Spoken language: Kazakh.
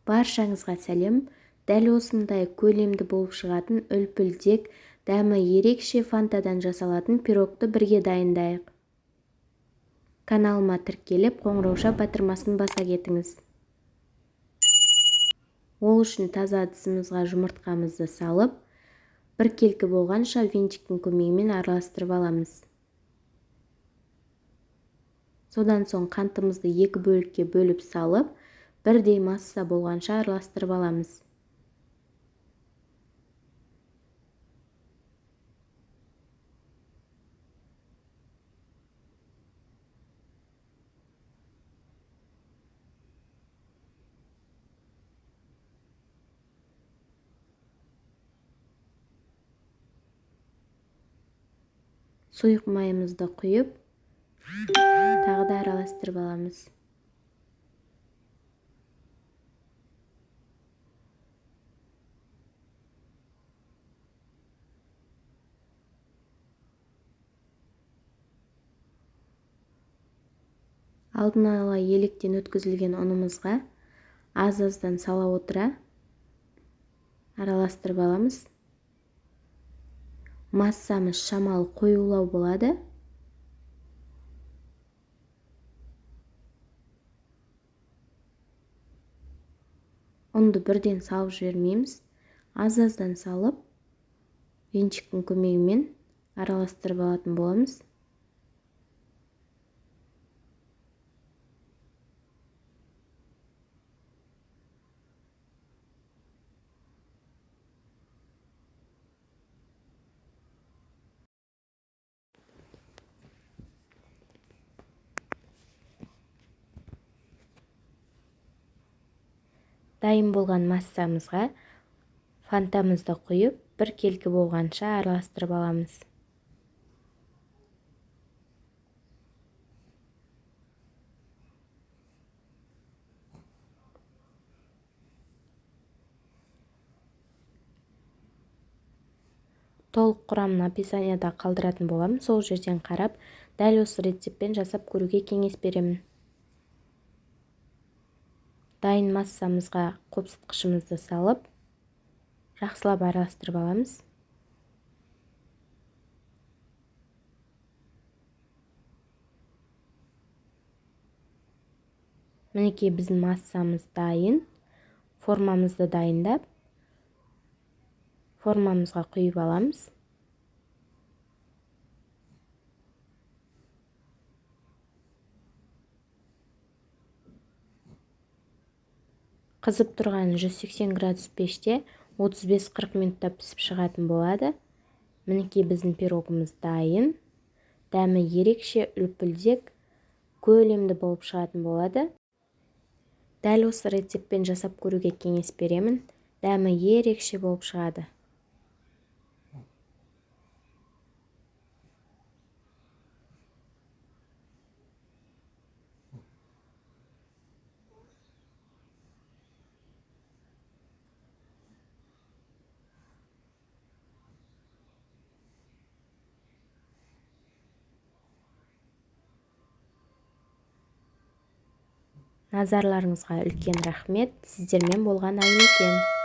Баршаңызға сәлем. Дәл осындай көлемді болып шығатын үлпілдек, дәмі ерекше фантадан жасалатын пирогты бірге дайындайық. Каналыма тіркеліп, қоңырауша батырмасын баса кетіңіз. Ол үшін таза ыдысымызға жұмыртқамызды салып, біркелкі болғанша венчиктің көмегімен араластырып аламыз. Содан соң қантымызды екі бөлікке бөліп салып, бірдей масса болғанша араластырып аламыз. Сұйық майымызды құйып, тағы да араластырып аламыз. Алдын ала електен өткізілген ұнымызға аз-аздан сала отыра араластырып аламыз. Массамыз шамалы қоюлау болады. Ұнды бірден салып жібермейміз. Аз-аздан салып, венчиктің көмегімен араластырып алатын боламыз. Дайын болған массамызға фантамызды құйып, біркелкі болғанша араластырып аламыз. Толық құрамын описанияда қалдыратын боламын. Сол жерден қарап, дәл осы рецептпен жасап көруге кеңес беремін. Дайын массамызға қопсытқышымызды салып, жақсылап араластырып аламыз. Мінекей біздің массамыз дайын. Формамызды дайындап, формамызға құйып аламыз. Қызып тұрған 180 градус пеште 35-40 минутта пісіп шығатын болады. Мінекей біздің пирогымыз дайын. Дәмі ерекше, үлпілдек, көлемді болып шығатын болады. Дәл осы рецептпен жасап көруге кеңес беремін. Дәмі ерекше болып шығады. Назарларыңызға үлкен рахмет. Сіздермен болған Айнекен.